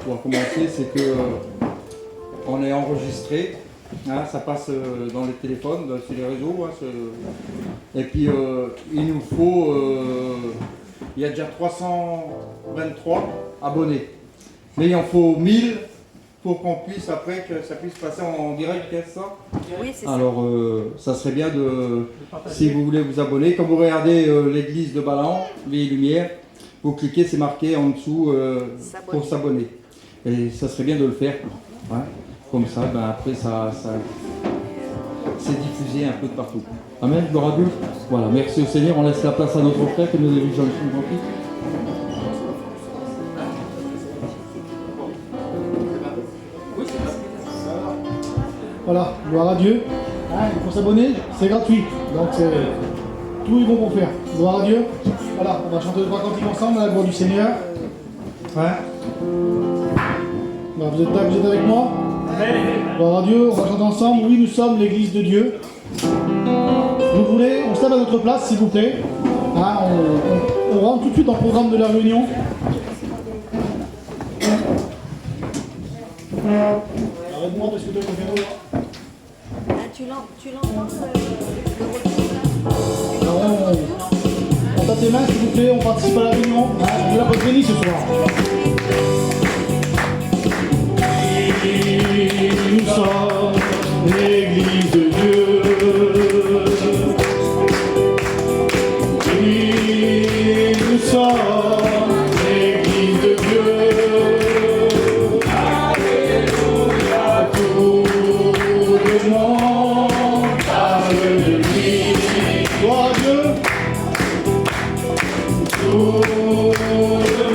pouvoir commencer, c'est que on est enregistré, hein, ça passe dans les téléphones, sur les réseaux, hein, et puis il nous faut, il y a déjà 323 abonnés, mais il en faut 1000 pour qu'on puisse après que ça puisse passer en direct, qu'est-ce ça? Oui, c'est ça. Alors ça serait bien de, si vous voulez vous abonner, quand vous regardez l'église de Balan, Vie et Lumière, vous cliquez, c'est marqué en dessous pour s'abonner. Et ça serait bien de le faire. Hein. Comme ça, ben après ça c'est diffusé un peu de partout. Amen, gloire à Dieu. Voilà, merci au Seigneur. On laisse la place à notre frère que nous dirigeons le grand prix. Voilà, gloire à Dieu. Hein, il faut s'abonner, c'est gratuit. Donc c'est tout est bon pour faire. Gloire à Dieu. Voilà, on va chanter 2-3 cantiques ensemble à la gloire du Seigneur. Hein. Voilà, vous êtes là, vous êtes avec moi? Gloire à Dieu, on va chanter ensemble. Oui, nous sommes l'église de Dieu. Vous voulez, on se lève à notre place, s'il vous plaît. Hein, on rentre tout de suite dans le programme de la réunion. Arrête-moi parce que tu as le piano là. Tu l'entends le On tape tes mains s'il vous plaît, on participe à la réunion. Hein, on veut la bonne bénie ce soir. Nous sommes l'église de Dieu. Oui, nous sommes l'église de Dieu. Alléluia, tout le monde parle de lui. Gloire à Dieu. Tout le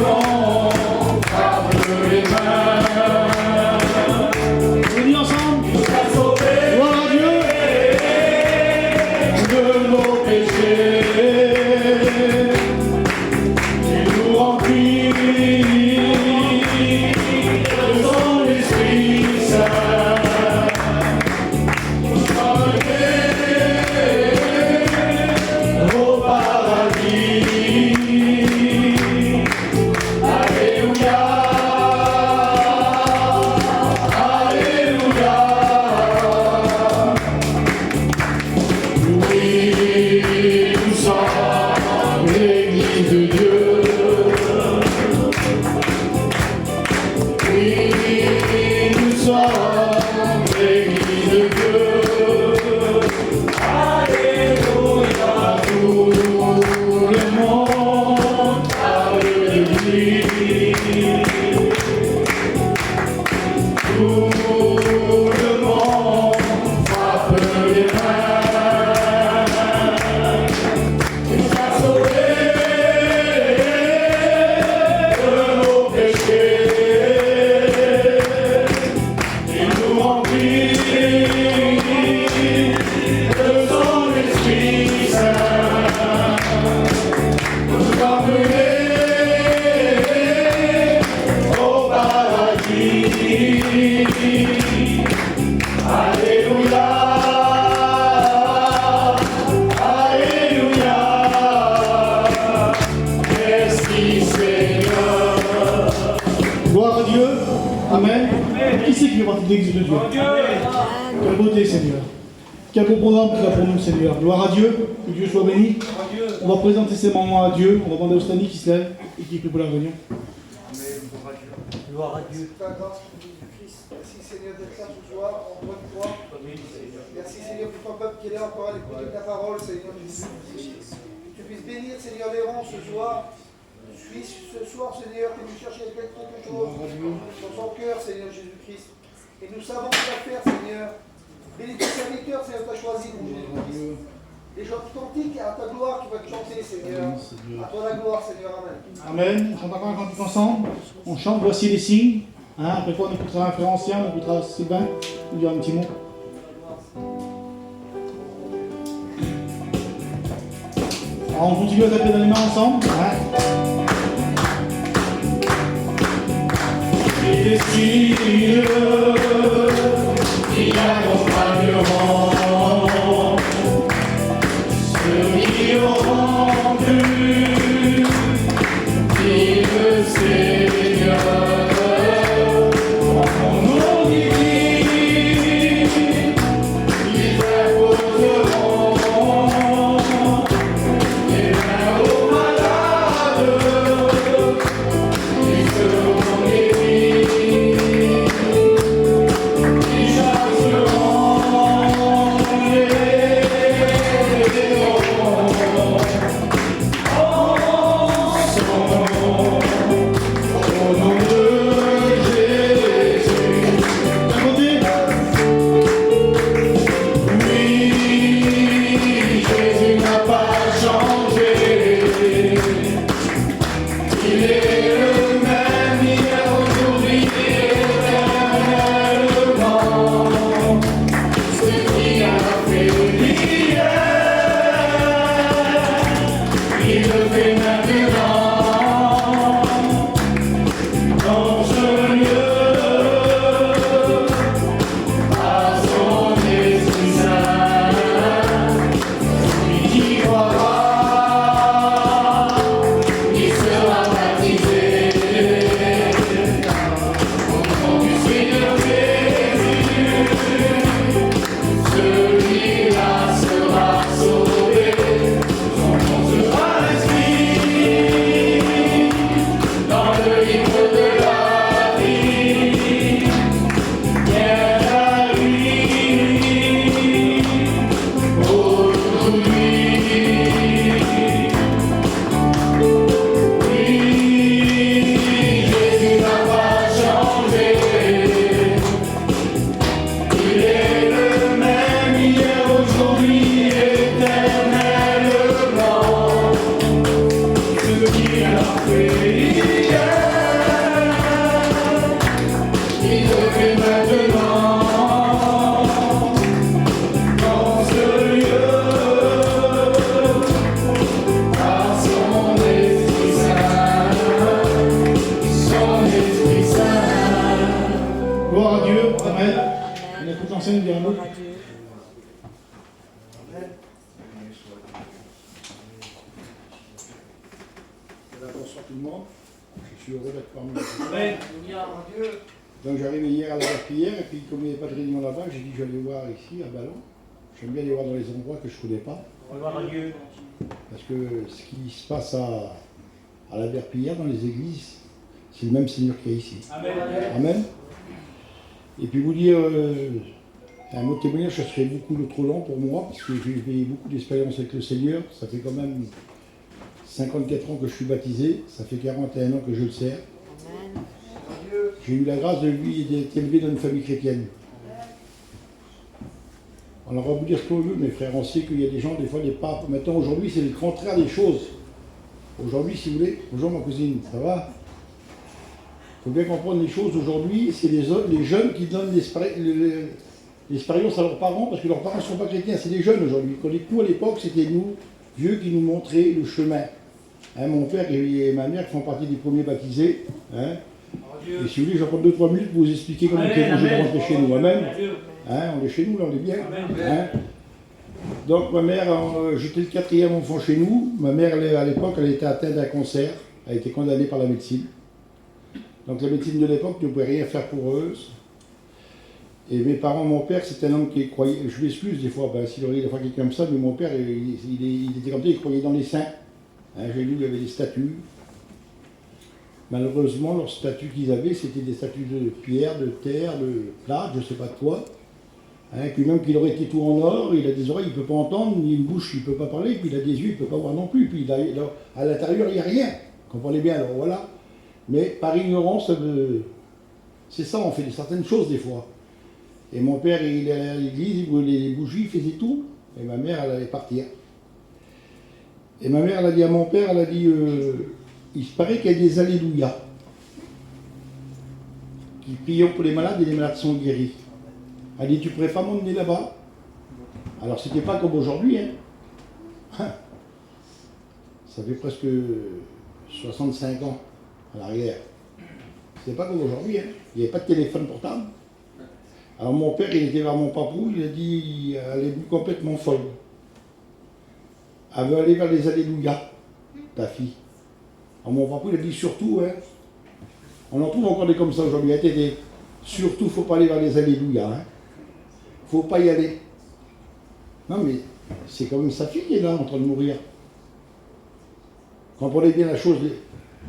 monde parle les mains. On dit ensemble. Gloire à Dieu. De nos péchés. Il nous remplit de son Esprit Saint. Au paradis. Alléluia. Alléluia. Oui, nous sommes l'église de Dieu. Oui, nous sommes l'église de Dieu. Alléluia, tout le monde parle de lui. Tout le monde frappe les mains. Il nous a sauvés de nos péchés. Il nous remplit de son Esprit Saint. Nous emmener au paradis. Alléluia. Alléluia. Merci Seigneur. Gloire à Dieu. Amen. Qui c'est qui fait partie de l'église de Dieu? Quelle beauté Seigneur. Quel beau programme tu as pour nous Seigneur. Gloire à Dieu. Que Dieu soit béni. On va présenter ces moments à Dieu. On va demander au Stani qui se lève et qui prie pour la réunion. Gloire à Dieu. Merci Seigneur d'être là ce soir, encore une fois. Merci Seigneur pour ton peuple qui est là encore à l'écoute de ta parole, Seigneur Jésus. Que tu puisses bénir Seigneur les rangs ce soir. Suis ce soir Seigneur que tu cherches quelque chose dans son cœur Seigneur Jésus-Christ. Et nous savons ce à faire Seigneur. Bénis tes serviteurs Seigneur, tu as choisi mon Jésus-Christ. Les chants cantiques à ta gloire qui va te chanter Seigneur. À toi la gloire Seigneur, Amen. Amen. On chante encore un cantique ensemble. On chante Voici les signes. Hein, après quoi on écoutera un frère ancien, on écoutera Sylvain. Il dira un petit mot. Alors on continue à taper dans les mains ensemble. Hein. Et des signes qui accompagneront ceux qui auront cru, dit le Seigneur. a toute l'enseigne derrière nous. Gloire à Dieu. Bonsoir tout le monde. Je suis heureux d'être parmi vous. Amen. Dieu. Donc j'arrivais hier à la prière et puis comme il n'y avait pas de réunion là-bas, j'ai dit que j'allais voir ici à Ballon. J'aime bien aller voir dans les endroits que je ne connais pas. Gloire à Dieu. Parce que ce qui se passe à la verpillière dans les églises, c'est le même Seigneur qu'il y a ici. Amen. Amen. Et puis vous dire, un mot de témoignage, ça serait beaucoup trop long pour moi, parce que j'ai eu beaucoup d'expérience avec le Seigneur. Ça fait quand même 54 ans que je suis baptisé, ça fait 41 ans que je le sers. Amen. J'ai eu la grâce de lui d'être élevé dans une famille chrétienne. On aura beau dire ce qu'on veut, mes frères, on sait qu'il y a des gens, des fois, des papes. Maintenant, aujourd'hui, c'est le contraire des choses. Aujourd'hui, si vous voulez, bonjour ma cousine, ça va? Il faut bien comprendre les choses. Aujourd'hui, c'est les jeunes qui donnent l'expérience à leurs parents, parce que leurs parents ne sont pas chrétiens, c'est les jeunes aujourd'hui. Nous, à l'époque, c'était nous, vieux, qui nous montraient le chemin. Hein, mon père et ma mère font partie des premiers baptisés. Hein. Et si vous voulez, j'en prends 2-3 minutes pour vous expliquer comment on est rentré chez nous. Amen. Hein, on est chez nous, là, on est bien. Hein. Donc ma mère, j'étais le 4e enfant chez nous. Ma mère, à l'époque, elle était atteinte d'un cancer. Elle a été condamnée par la médecine. Donc la médecine de l'époque ne pouvait rien faire pour eux. Et mes parents, mon père, c'était un homme qui croyait, je m'excuse des fois, s'il aurait des fois quelqu'un comme ça, mais mon père, il était comme ça, il croyait dans les saints. Hein, j'ai lu, il y avait des statues. Malheureusement, leurs statues qu'ils avaient, c'était des statues de pierre, de terre, de plate, je ne sais pas de quoi. Hein, puis même qu'il aurait été tout en or, il a des oreilles, il ne peut pas entendre, ni une bouche, il ne peut pas parler, puis il a des yeux, il ne peut pas voir non plus. Puis à l'intérieur, il n'y a rien. Comprenez bien, alors voilà. Mais par ignorance, c'est ça, on fait certaines choses des fois. Et mon père, il allait à l'église, il brûlait les bougies, il faisait tout. Et ma mère, elle allait partir. Et ma mère, elle a dit à mon père, elle a dit, il se paraît qu'il y a des alléluia qui prient pour les malades et les malades sont guéris. Elle dit, tu pourrais pas m'emmener là-bas? Alors c'était pas comme aujourd'hui, hein. Ça fait presque 65 ans à l'arrière. C'est pas comme aujourd'hui, hein. Il n'y avait pas de téléphone portable. Alors mon père, il était vers mon papou, il a dit, elle est venue complètement folle. Elle veut aller vers les alléluia, ta fille. Alors mon papou, il a dit surtout, hein, on en trouve encore des comme ça aujourd'hui, surtout, il ne faut pas aller vers les alléluia, hein. Il ne faut pas y aller. Non mais, c'est quand même sa fille qui est là, en train de mourir. Comprenez bien la chose,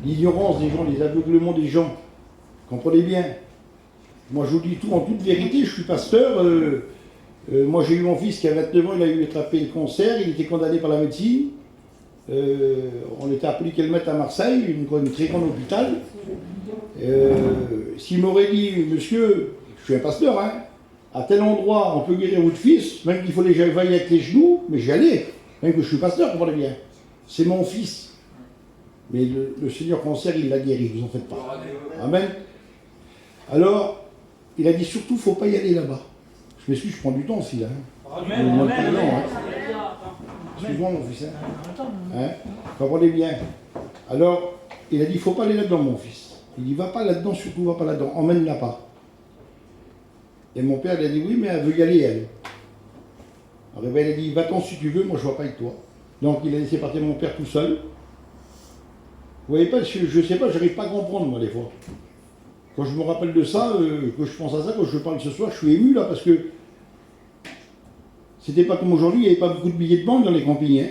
l'ignorance des gens, les aveuglements des gens. Comprenez bien. Moi, je vous dis tout en toute vérité, je suis pasteur. Moi, j'ai eu mon fils qui a 29 ans, il a eu attrapé le cancer, il était condamné par la médecine. On était appelé qu'elle mette à Marseille, une très grande hôpital. S'il m'aurait dit, monsieur, je suis un pasteur, hein, à tel endroit, on peut guérir votre fils, même qu'il faut les vailler avec les genoux, mais j'y allais, même que je suis pasteur, comprenez bien. C'est mon fils. Mais le Seigneur cancer, il l'a guéri, vous en faites pas. Amen. Alors, il a dit surtout, il ne faut pas y aller là-bas. Je m'excuse, je prends du temps aussi là. Amen. Excuse-moi mon fils. Hein, comprenez bien. Alors, il a dit, il ne faut pas aller là-dedans mon fils. Il dit, va pas là-dedans, surtout va pas là-dedans, emmène-la pas. Et mon père il a dit, oui, mais elle veut y aller elle. Alors ben, il a dit, va-t'en si tu veux, moi je ne vais pas avec toi. Donc il a laissé partir mon père tout seul. Vous voyez pas, je ne sais pas, je n'arrive pas à comprendre moi des fois. Quand je me rappelle de ça, que je pense à ça, quand je parle ce soir, je suis ému là parce que c'était pas comme aujourd'hui, il n'y avait pas beaucoup de billets de banque dans les campings. Hein.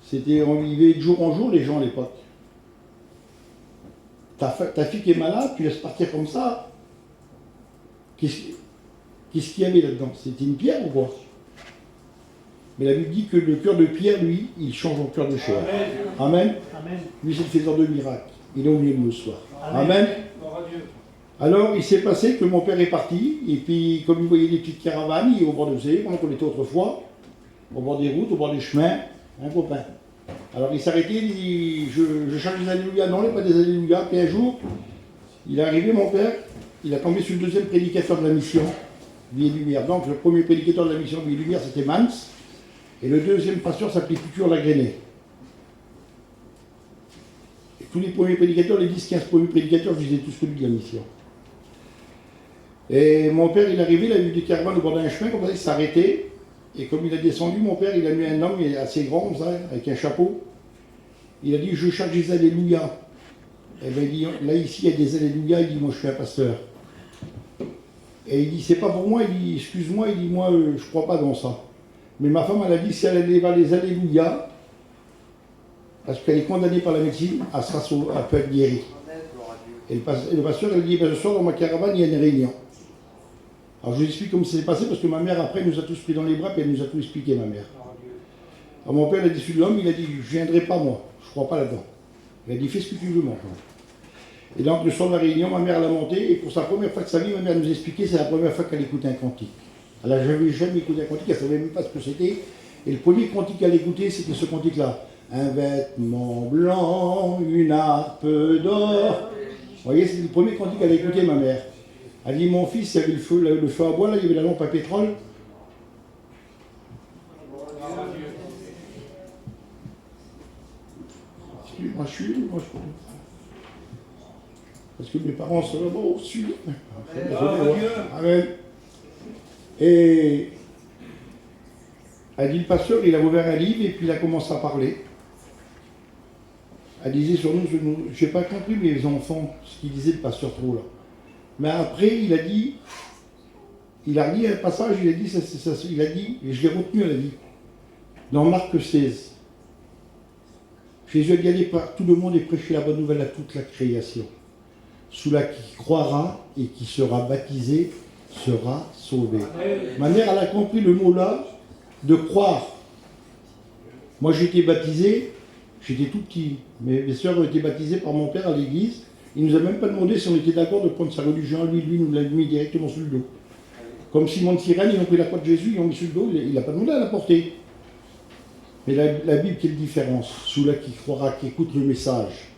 C'était, on vivait de jour en jour les gens à l'époque. Ta fille qui est malade, tu laisses partir comme ça. Qu'est-ce qu'il y avait là-dedans? C'était une pierre ou quoi? Mais la Bible dit que le cœur de pierre, lui, il change en cœur de chair. Amen. Amen. Lui, c'est le faiseur de miracles. Il est au milieu de nous ce soir. Amen. Alors, il s'est passé que mon père est parti, et puis, comme il voyait des petites caravanes, il est au bord de l'océan, comme on était autrefois, au bord des routes, au bord des chemins, un copain. Alors, il s'arrêtait, il dit, je change des alléluia. Non, il n'y a pas des alléluia. Puis un jour, il est arrivé, mon père, il a tombé sur le deuxième prédicateur de la mission, Vie et Lumière. Donc, le premier prédicateur de la mission Vie et Lumière, c'était Mans, et le deuxième pasteur s'appelait Futur Lagrenet. Tous les premiers prédicateurs, les 10-15 premiers prédicateurs, je les ai tous connus de la mission. Et mon père, il est arrivé, il a vu des caravanes au bord d'un chemin, comme ça, il s'est arrêté. Et comme il a descendu, mon père, il a mis un homme assez grand, comme ça, avec un chapeau. Il a dit, je cherche des alléluia. Et bien, il dit, là, ici, il y a des alléluia. Il dit, moi, je suis un pasteur. Et il dit, c'est pas pour moi. Il dit, excuse-moi. Il dit, moi, je crois pas dans ça. Mais ma femme, elle a dit, si elle allait vers les alléluia, parce qu'elle est condamnée par la médecine, elle peut être guérie. Et le pasteur, il dit, ben, ce soir, dans ma caravane, il y a une réunion. Alors, je vous explique comment ça s'est passé, parce que ma mère, après, nous a tous pris dans les bras, puis elle nous a tout expliqué, ma mère. Alors, mon père, il a dit, sur l'homme, il a dit, je viendrai pas, moi. Je crois pas là-dedans. Il a dit, fais ce que tu veux, mon frère. Et donc, le soir de la réunion, ma mère l'a monté, et pour sa première fois de sa vie, ma mère nous expliquait, c'est la première fois qu'elle écoutait un cantique. Elle n'a jamais écouté un cantique, elle ne savait même pas ce que c'était. Et le premier cantique qu'elle écoutait, c'était ce cantique-là. Un vêtement blanc, une harpe d'or. Vous voyez, c'est le premier cantique qu'elle a écouté, ma mère. Elle dit, mon fils, il y avait le feu à bois, là, il y avait la lampe à pétrole. Moi, je suis. Parce que mes parents sont là-bas au-dessus. Amen. Et elle dit, le pasteur, il a ouvert un livre et puis il a commencé à parler. Elle disait sur nous, je n'ai pas compris mes enfants, ce qu'il disait le pasteur trop là. Mais après, il a redit un passage, il a dit, et je l'ai retenu, elle a dit, dans Marc 16, Jésus a dit, allez par tout le monde et prêcher la bonne nouvelle à toute la création. Celui-là qui croira et qui sera baptisé sera sauvé. Ma mère, elle a compris le mot là, de croire. Moi, j'ai été baptisé, j'étais tout petit. Mes soeurs ont été baptisées par mon père à l'église. Il ne nous a même pas demandé si on était d'accord de prendre sa religion. Lui nous l'a mis directement sur le dos. Comme Simon de Cyrène, ils ont pris la croix de Jésus, ils ont mis sur le dos, il n'a pas demandé à la porter. Mais la Bible, quelle différence? Celui-là qui croira, qui écoute le message.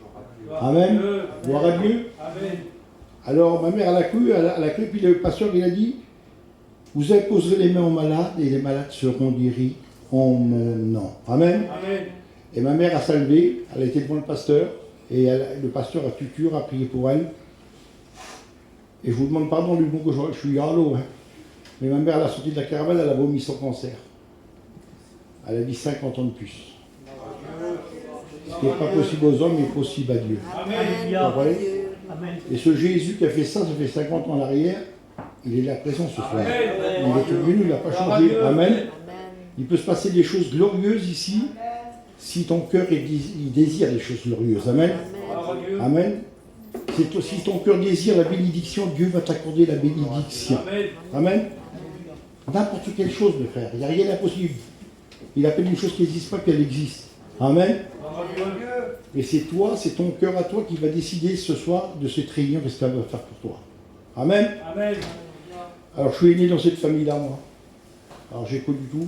Amen. Gloire à Dieu. Amen. Alors ma mère, elle a cru, puis le pasteur, il a dit, vous imposerez les mains aux malades et les malades seront guéris en mon nom. Amen. Amen. Et ma mère a salué, elle a été devant le pasteur, et le pasteur a tutu, a prié pour elle. Et je vous demande pardon du mot que je suis à l'eau, hein. Mais ma mère, elle a sorti de la caravane, elle a vomi son cancer. Elle a dit 50 ans de plus. Ce qui n'est pas possible aux hommes est possible à Dieu. Amen. Et ce Jésus qui a fait ça fait 50 ans en arrière, il est là présent ce soir. Il est venu, il n'a pas changé. Amen. Il peut se passer des choses glorieuses ici, si ton cœur il désire des choses glorieuses. Amen. Amen. Si ton cœur désire la bénédiction, Dieu va t'accorder la bénédiction. Amen. N'importe quelle chose, mes frères. Il n'y a rien d'impossible. Il appelle une chose qui n'existe pas, qu'elle existe. Amen. Et c'est toi, c'est ton cœur à toi qui va décider ce soir de cette réunion, qu'est-ce qu'elle va faire pour toi. Amen. Amen. Alors je suis né dans cette famille-là, moi. Alors j'ai connu tout.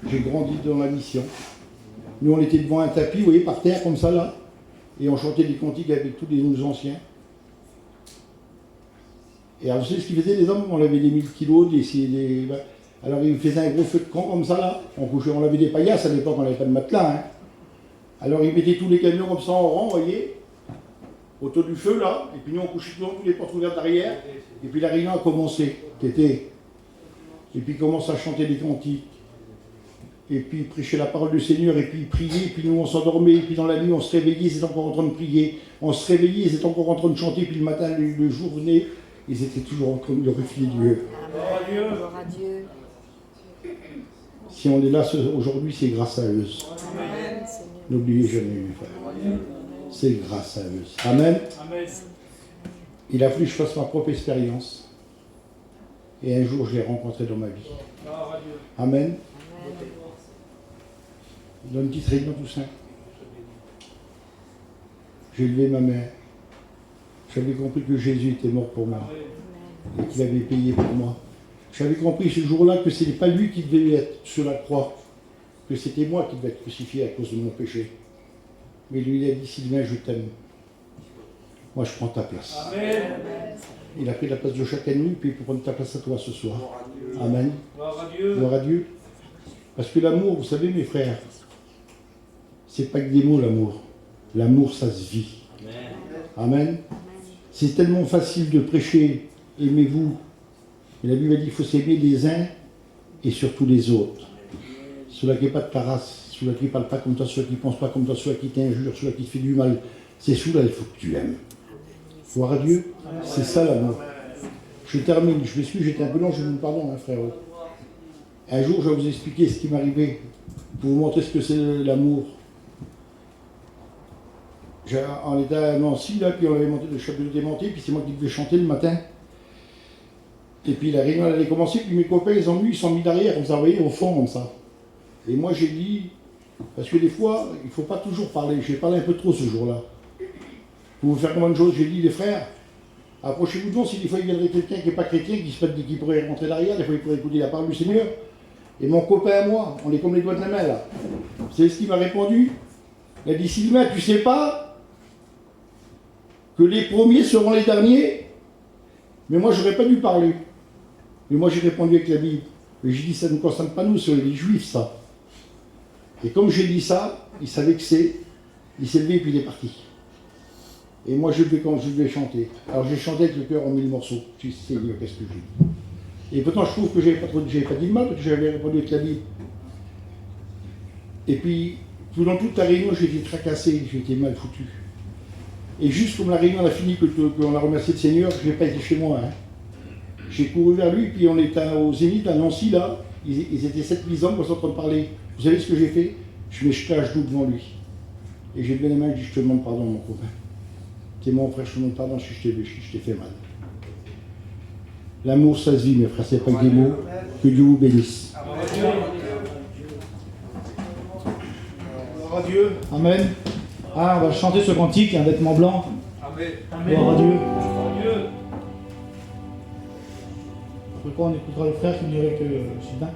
J'ai grandi dans la mission. Nous on était devant un tapis, vous voyez, par terre, comme ça là. Et on chantait des cantiques avec tous nos anciens. Et alors vous savez ce qu'ils faisaient les hommes? On avait des 1000 kilos, alors ils faisaient un gros feu de camp comme ça là. On avait des paillasses à l'époque, on n'avait pas de matelas. Hein. Alors ils mettaient tous les camions comme ça en rang, vous voyez, autour du feu là, et puis nous on couchait tous les portes ouvertes derrière, et puis la réunion a commencé, et puis ils commencent à chanter des cantiques, et puis ils prêchaient la parole du Seigneur, et puis ils priaient, et puis nous on s'endormait, et puis dans la nuit on se réveillait, ils étaient encore en train de prier, on se réveillait, ils étaient encore en train de chanter, puis le matin, le jour venait, ils étaient toujours en train de glorifier Dieu. Amen. Gloire à Dieu. Si on est là aujourd'hui, c'est grâce à eux. Amen. N'oubliez jamais, mes frères. C'est grâce à eux. Amen. Amen. Il a fallu que je fasse ma propre expérience. Et un jour, je l'ai rencontré dans ma vie. Amen. Dans une petite réunion tout simple. J'ai levé ma main. J'avais compris que Jésus était mort pour moi. Et qu'il avait payé pour moi. J'avais compris ce jour-là que ce n'est pas lui qui devait être sur la croix, que c'était moi qui devais être crucifié à cause de mon péché. Mais lui, il a dit, Sylvain, je t'aime. Moi, je prends ta place. Amen. Il a pris la place de chacun de nous, puis il peut prendre ta place à toi ce soir. Amen. Gloire à Dieu. Gloire à Dieu. Parce que l'amour, vous savez, mes frères, c'est pas que des mots, l'amour. L'amour, ça se vit. Amen. Amen. C'est tellement facile de prêcher aimez-vous. Et la Bible dit qu'il faut s'aimer les uns et surtout les autres. Ceux-là qui n'ont pas de ta race, ceux-là qui ne parlent pas comme toi, ceux qui ne pensent pas comme toi, ceux-là qui t'injurent, ceux-là qui te font du mal, c'est ceux-là il faut que tu aimes. Gloire à Dieu, c'est ça l'amour. Je termine, je m'excuse, j'étais un peu long, je vous demande pardon, frère. Un jour, je vais vous expliquer ce qui m'est arrivé, pour vous montrer ce que c'est l'amour. On était à Nancy, là, puis on avait monté, le chapiteau était monté, puis c'est moi qui devais chanter le matin. Et puis la réunion elle allait commencer, puis mes copains, ils sont mis derrière, comme ça, vous voyez, au fond, comme ça. Et moi, j'ai dit, parce que des fois, il ne faut pas toujours parler. J'ai parlé un peu trop ce jour-là. Pour vous faire comment de choses, j'ai dit, les frères, approchez-vous de nous, si des fois il viendrait quelqu'un qui n'est pas chrétien, qui pourrait rentrer derrière, des fois il pourrait écouter la parole du Seigneur. Et mon copain et moi, on est comme les doigts de la main, là. Vous savez ce qu'il m'a répondu? Il a dit, Sylvain, tu sais pas que les premiers seront les derniers? Mais moi, j'aurais pas dû parler. Mais moi, j'ai répondu avec la Bible. Mais j'ai dit, ça ne nous concerne pas nous, c'est les Juifs, ça. Et comme j'ai dit ça, il savait que c'est. Il s'est levé et puis il est parti. Et moi, je devais chanter. Alors, j'ai chanté avec le cœur en 1000 morceaux. Je sais, qu'est-ce que j'ai dit. Et pourtant, je trouve que j'avais pas dit de mal, parce que j'avais répondu avec la Bible. Et puis, pendant toute la réunion, j'ai été tracassé, j'ai été mal foutu. Et juste comme la réunion a fini, qu'on a remercié le Seigneur, je n'ai pas été chez moi. Hein. J'ai couru vers lui, puis on était au Zénith, à Nancy, là. Ils étaient 7 hommes, on était en train de parler. Vous savez ce que j'ai fait? Je me suis jeté à genoux devant lui. Et j'ai levé les mains et j'ai dit, je te demande pardon, mon copain. T'es mon frère, je te demande pardon si je t'ai fait mal. L'amour, ça se vit, mes frères, c'est pas des mots. Que Dieu vous bénisse. Gloire à Dieu. Amen. Ah, on va chanter ce cantique, un vêtement blanc. Amen. Gloire à Dieu. Après quoi, on écoutera le frère qui nous dirait que Sylvain.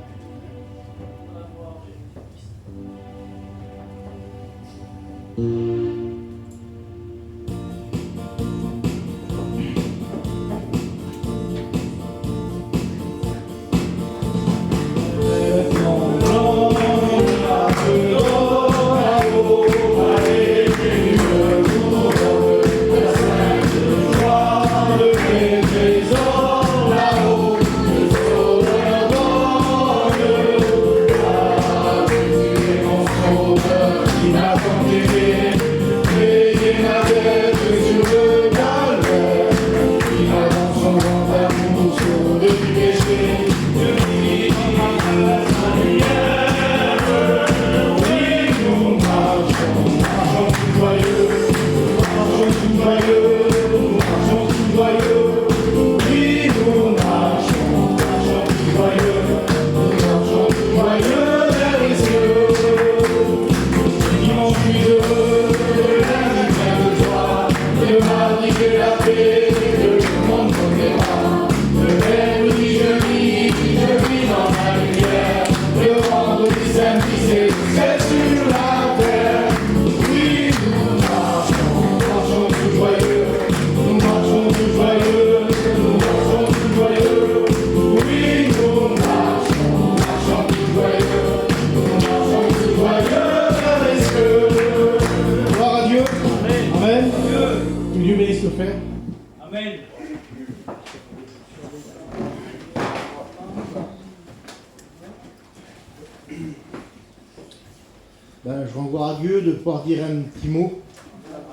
Je rends gloire à Dieu de pouvoir dire un petit mot.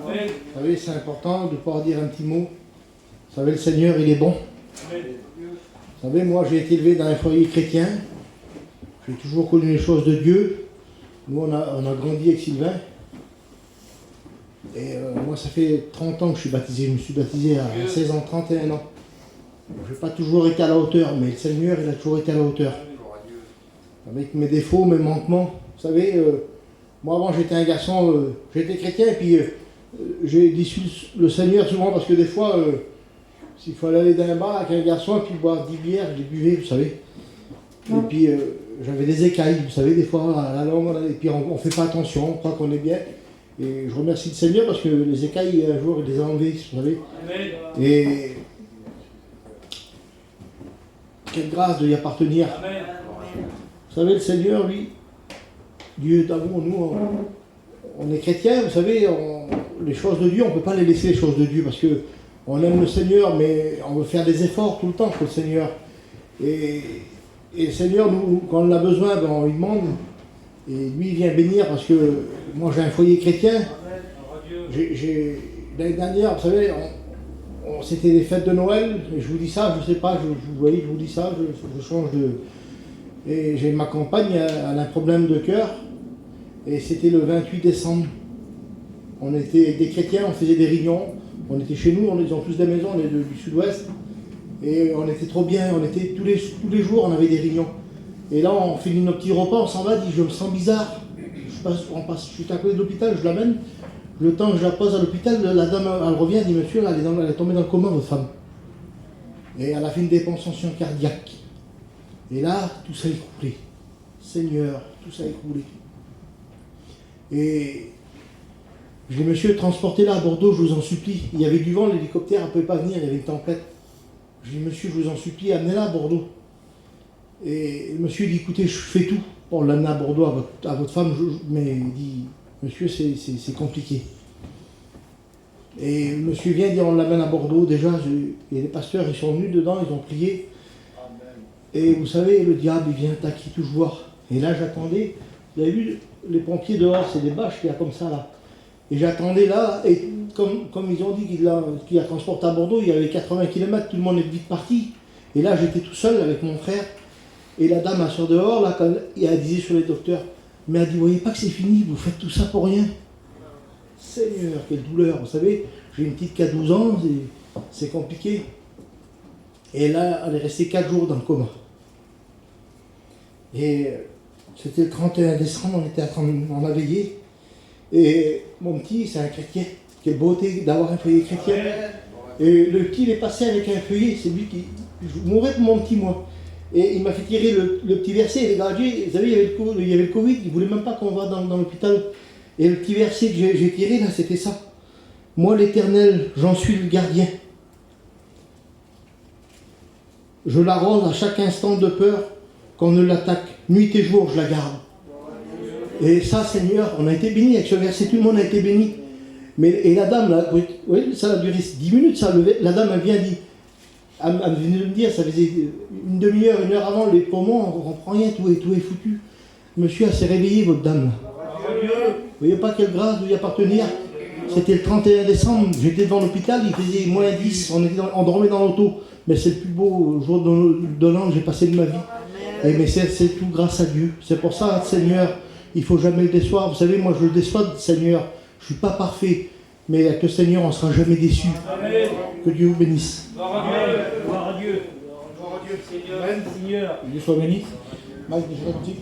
Vous savez, c'est important de pouvoir dire un petit mot. Vous savez, le Seigneur, il est bon. Vous savez, moi, j'ai été élevé dans un foyer chrétien. J'ai toujours connu les choses de Dieu. Nous, on a grandi avec Sylvain. Et moi, ça fait 30 ans que je suis baptisé. Je me suis baptisé à 16 ans, 31 ans. Je n'ai pas toujours été à la hauteur, mais le Seigneur, il a toujours été à la hauteur. Avec mes défauts, mes manquements. Vous savez, moi avant j'étais un garçon, j'étais chrétien, et puis j'ai déçu le Seigneur souvent, parce que des fois, s'il fallait aller dans un bar avec un garçon, et puis boire 10 bières, je les buvais, vous savez. Et puis j'avais des écailles, vous savez, des fois, à la langue, et puis on ne fait pas attention, on croit qu'on est bien. Et je remercie le Seigneur, parce que les écailles, un jour, il les a enlevées, vous savez. Et quelle grâce de y appartenir. Amen. Vous savez, le Seigneur, lui, Dieu d'amour, nous, on est chrétiens, vous savez, les choses de Dieu, on ne peut pas les laisser, les choses de Dieu, parce que On aime le Seigneur, mais on veut faire des efforts tout le temps pour le Seigneur. Et le Seigneur, nous, quand on a besoin, ben, on lui demande. Et lui, il vient bénir parce que moi, j'ai un foyer chrétien. L'année dernière, vous savez, c'était les fêtes de Noël. Et je vous dis ça, je ne sais pas, vous voyez, je vous dis ça, je change de... Et j'ai ma compagne, elle a un problème de cœur. Et c'était le 28 décembre. On était des chrétiens, on faisait des réunions. On était chez nous, ils ont tous des maisons, on est du sud-ouest. Et on était trop bien, on était tous les jours, on avait des réunions. Et là, on finit nos petits repas, on s'en va, dit, je me sens bizarre. Je suis à côté de l'hôpital, je l'amène. Le temps que je la pose à l'hôpital, la dame, elle revient, elle dit, monsieur, elle est tombée dans le coma, votre femme. Et elle a fait une dépension cardiaque. Et là, tout ça a écroulé. Seigneur, tout ça a écroulé. Et je dis, monsieur, transportez-la à Bordeaux, je vous en supplie. Il y avait du vent, l'hélicoptère ne pouvait pas venir, il y avait une tempête. Je dis, monsieur, je vous en supplie, amenez-la à Bordeaux. Et le monsieur dit, écoutez, je fais tout pour l'amener à Bordeaux à votre femme, mais il dit, monsieur, c'est compliqué. Et le monsieur vient dire, on l'amène à Bordeaux, déjà, et les pasteurs, ils sont venus dedans, ils ont prié. Et vous savez, le diable, il vient attaquer toujours. Et là, j'attendais, vous avez vu, les pompiers dehors, c'est des bâches qu'il y a comme ça, là. Et j'attendais là, et comme ils ont dit qu'il a transporté à Bordeaux, il y avait 80 km, tout le monde est vite parti. Et là, j'étais tout seul avec mon frère. Et la dame, elle sort dehors, là, et elle disait sur les docteurs, mais elle dit, vous voyez pas que c'est fini, vous faites tout ça pour rien. Seigneur, quelle douleur, vous savez, j'ai une petite qui a 12 ans, c'est compliqué. Et là, elle est restée 4 jours dans le coma. Et c'était le 31 décembre, on a veillé. Et mon petit, c'est un chrétien. Quelle beauté d'avoir un feuillet chrétien. Et le petit, il est passé avec un feuillet, c'est lui qui... Je mourrais pour mon petit, moi. Et il m'a fait tirer le petit verset. Les gars, vous savez, il y avait le Covid, il ne voulait même pas qu'on va dans l'hôpital. Et le petit verset que j'ai tiré, là, c'était ça. Moi, l'Éternel, j'en suis le gardien. Je l'arrose à chaque instant de peur qu'on ne l'attaque. Nuit et jour, je la garde. Et ça, Seigneur, on a été bénis avec ce verset, tout le monde a été béni. Et la dame, là, oui, ça a duré 10 minutes, ça, la dame, elle vient dire, elle venait de me dire, ça faisait une demi-heure, 1 heure avant, les poumons, on ne comprend rien, tout est foutu. Monsieur, elle s'est réveillée, votre dame, là. Vous voyez pas quelle grâce vous y appartenir. C'était le 31 décembre, j'étais devant l'hôpital, il faisait moins 10, on dormait dans l'auto. Mais c'est le plus beau jour de l'an que j'ai passé de ma vie. Mais c'est tout grâce à Dieu. C'est pour ça, Seigneur, il ne faut jamais le décevoir. Vous savez, moi je le déçois, Seigneur. Je ne suis pas parfait. Mais avec le Seigneur, on ne sera jamais déçu. Que Dieu vous bénisse. Gloire à Dieu. Gloire à Dieu. Gloire à Dieu. Seigneur. Dieu soit béni. Mike, je suis gentil.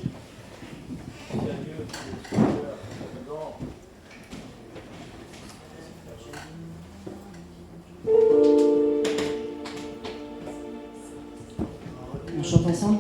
On chante ensemble?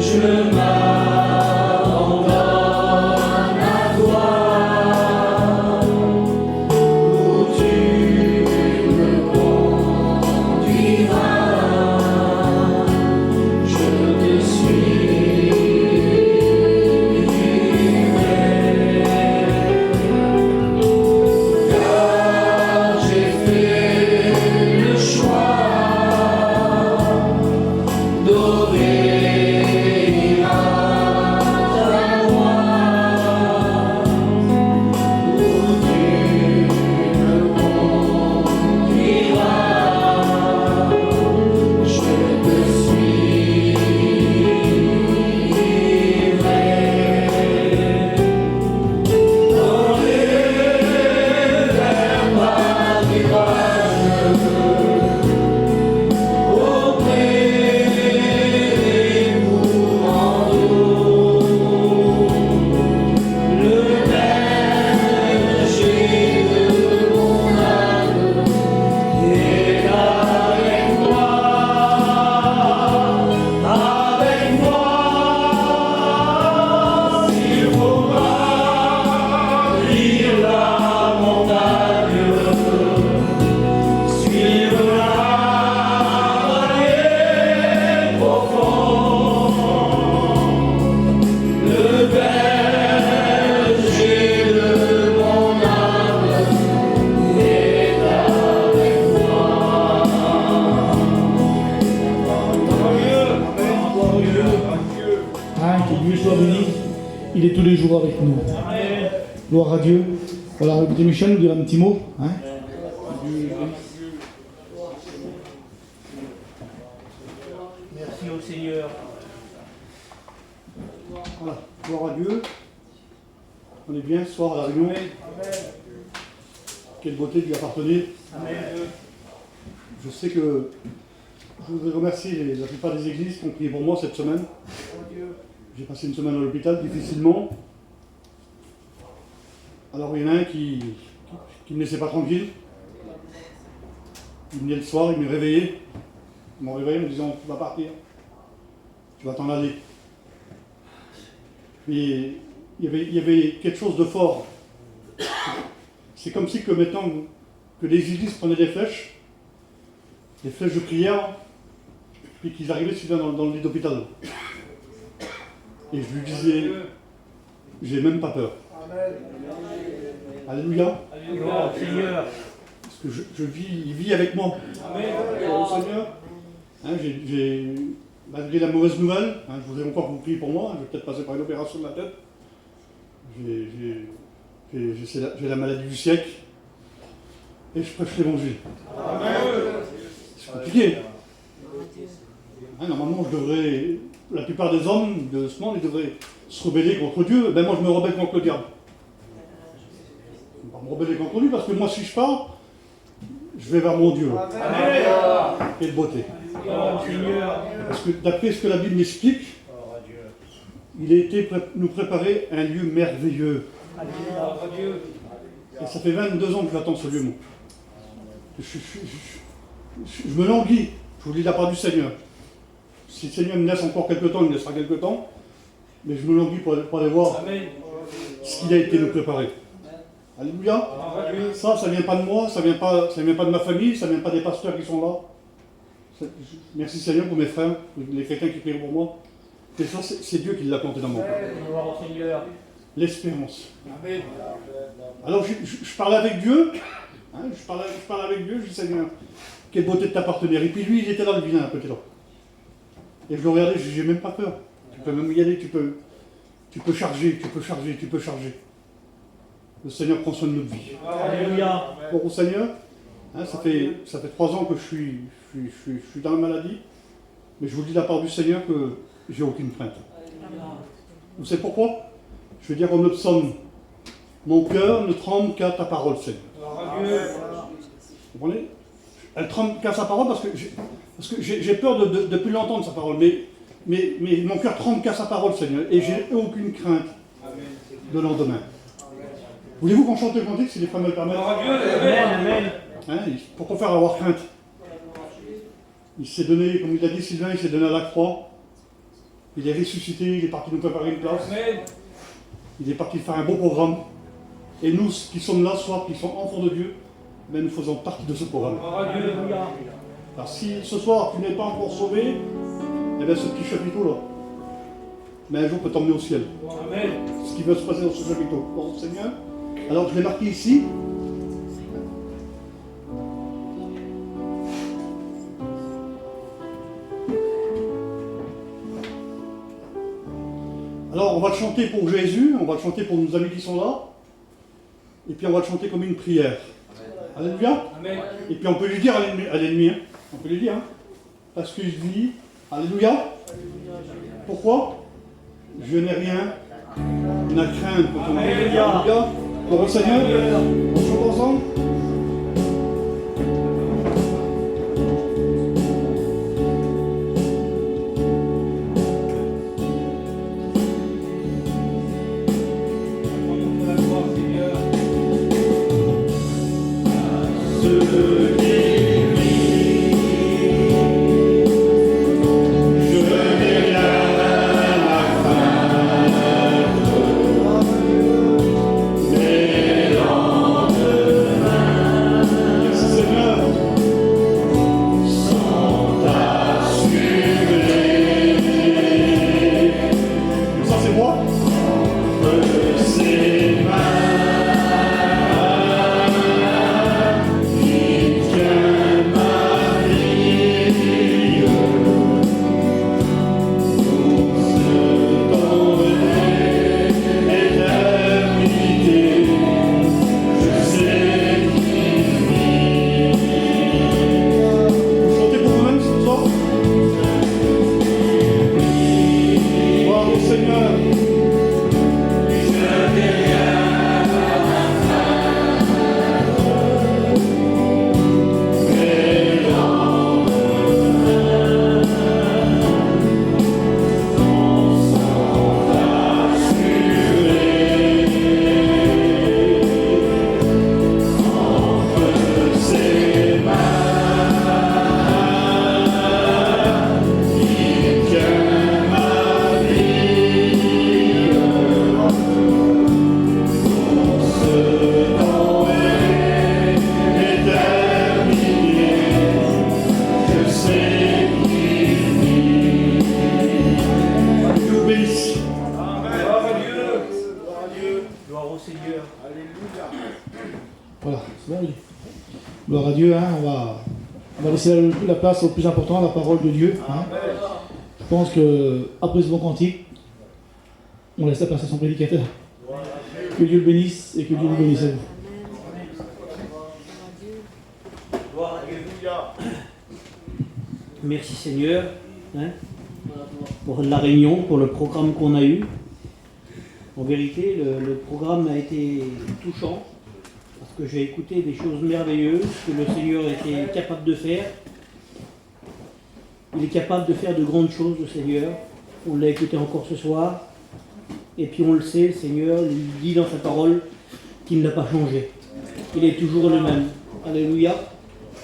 Je m'abandonne. Hein, que Dieu soit béni. Il est tous les jours avec nous. Gloire à Dieu. Voilà, écoutez, Michel nous dira un petit mot. Hein. Merci au Seigneur. Voilà, gloire à Dieu. On est bien ce soir à la réunion. Quelle beauté de lui appartenir. Amen. Je sais que je voudrais remercier la plupart des églises qui ont prié pour moi cette semaine. J'ai passé une semaine à l'hôpital, difficilement. Alors il y en a un qui ne me laissait pas tranquille. Il venait le soir, il me réveillait. Il m'a réveillé en me disant, tu vas partir. Tu vas t'en aller. Mais il y avait quelque chose de fort. C'est comme si que maintenant que les églises prenaient des flèches de prière, puis qu'ils arrivaient souvent dans le lit d'hôpital. Et je lui disais, j'ai même pas peur. Alléluia. Alléluia, Seigneur. Parce que il vit avec moi. Amen. Seigneur. Hein, malgré la mauvaise nouvelle, hein, je voudrais encore que vous priez pour moi, je vais peut-être passer par une opération de la tête. J'ai la maladie du siècle. Et je prêche l'évangile. C'est compliqué. Hein, normalement, la plupart des hommes de ce monde, ils devraient se rebeller contre Dieu. Ben moi, je me rebelle contre le diable. Je ne vais pas me rebeller contre lui, parce que moi, si je pars, je vais vers mon Dieu. Amen. Quelle beauté. Seigneur. Parce que d'après ce que la Bible m'explique, il a été nous préparer un lieu merveilleux. Et ça fait 22 ans que j'attends ce lieu, moi. Je me languis, je vous dis de la part du Seigneur. Si le Seigneur me laisse encore quelques temps, il me laissera quelques temps. Mais je me languis pour aller voir ce qu'il a été nous préparer. Alléluia. Ça ne vient pas de moi, ça ne vient pas de ma famille, ça ne vient pas des pasteurs qui sont là. Merci Seigneur pour mes frères, les chrétiens qui prient pour moi. Et ça, c'est Dieu qui l'a planté dans mon cœur. Gloire au Seigneur. L'espérance. Alors je parlais avec Dieu, hein, je parlais avec Dieu, je dis Seigneur, quelle beauté de t'appartenir. Et puis lui, il était là, le vilain, à côté là. Et je le regardais, je dis, j'ai même pas peur. Tu peux même y aller, tu peux charger. Le Seigneur prend soin de notre vie. Alléluia. Pour au Seigneur, hein, ça fait 3 ans que je suis dans la maladie, mais je vous dis de la part du Seigneur que j'ai aucune crainte. Vous savez pourquoi? Je veux dire comme le psaume, mon cœur ne tremble qu'à ta parole, Seigneur. Vous comprenez? Elle tremble qu'à sa parole parce que j'ai peur de plus l'entendre, sa parole, mais mon cœur tremble qu'à sa parole, Seigneur, et j'ai aucune crainte de lendemain. Voulez-vous qu'on chante le cantique si les femmes me le permettent? Amen. Hein, pour qu'on fasse avoir crainte. Il s'est donné, comme il a dit Sylvain, il s'est donné à la croix. Il est ressuscité, il est parti nous préparer une place. Il est parti faire un beau programme. Et nous qui sommes là ce soir, qui sommes enfants de Dieu, ben nous faisons partie de ce programme. Alors si ce soir tu n'es pas encore sauvé, eh bien ce petit chapiteau là, mais un jour peut t'emmener au ciel. Amen. Ce qui va se passer dans ce chapiteau. Bon, Seigneur. Alors je l'ai marqué ici. Alors on va le chanter pour Jésus, on va le chanter pour nos amis qui sont là, et puis on va le chanter comme une prière. Alléluia. Amen. Et puis on peut lui dire à l'ennemi, hein. On peut lui dire, hein. Parce qu'il dit, Alléluia. Pourquoi? Je n'ai rien à craindre pour ton nom. Alléluia. Pour le Seigneur, on chante ensemble. Mais Bon, oui. Gloire à Dieu, hein, on va laisser la place au plus important, la parole de Dieu. Hein. Je pense qu'après ce bon cantique, on laisse la place à son prédicateur. Que Dieu le bénisse et que Dieu vous bénisse à vous. Gloire à Dieu. Merci Seigneur hein, pour la réunion, pour le programme qu'on a eu. En vérité, le programme a été touchant parce que j'ai écouté des choses merveilleuses que le Seigneur était capable de faire. Il est capable de faire de grandes choses, le Seigneur. On l'a écouté encore ce soir. Et puis on le sait, le Seigneur lui dit dans sa parole qu'il n'a pas changé. Il est toujours le même. Alléluia.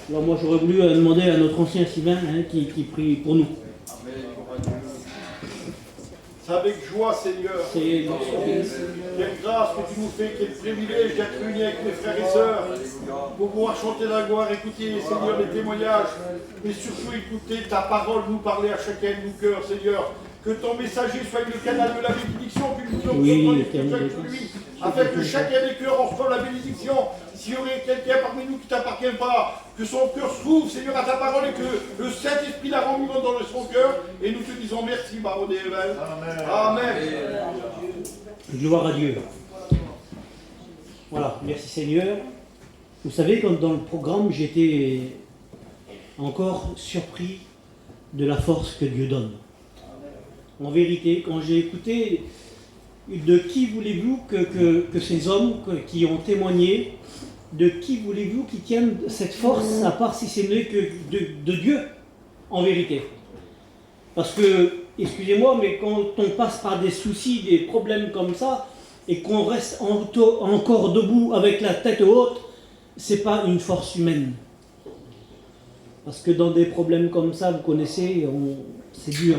Alors moi j'aurais voulu demander à notre ancien Sylvain hein, qui prie pour nous. C'est avec joie, Seigneur. C'est Quelle grâce que tu nous fais, quel privilège d'être unis avec mes frères et sœurs pour pouvoir chanter la gloire, écouter, Seigneur, les témoignages, mais surtout écouter ta parole nous parler à chacun de nos cœurs, Seigneur. Que ton messager soit le canal de la bénédiction, que nous sommes lui, afin que chacun des cœurs en reçoive la bénédiction. S'il y aurait quelqu'un parmi nous qui ne t'appartient pas, que son cœur s'ouvre, Seigneur, à ta parole et que le Saint-Esprit la rende vivante dans son cœur. Et nous te disons merci, Baron des Amen. Amen. gloire à Dieu. Voilà, merci Seigneur. Vous savez, quand dans le programme, j'étais encore surpris de la force que Dieu donne. En vérité, quand j'ai écouté de qui voulez-vous que ces hommes qui ont témoigné, de qui voulez-vous qui tiennent cette force, à part si ce n'est que de Dieu, en vérité. Parce que, excusez-moi, mais quand on passe par des soucis, des problèmes comme ça, et qu'on reste encore debout avec la tête haute, c'est pas une force humaine. Parce que dans des problèmes comme ça, vous connaissez, c'est dur,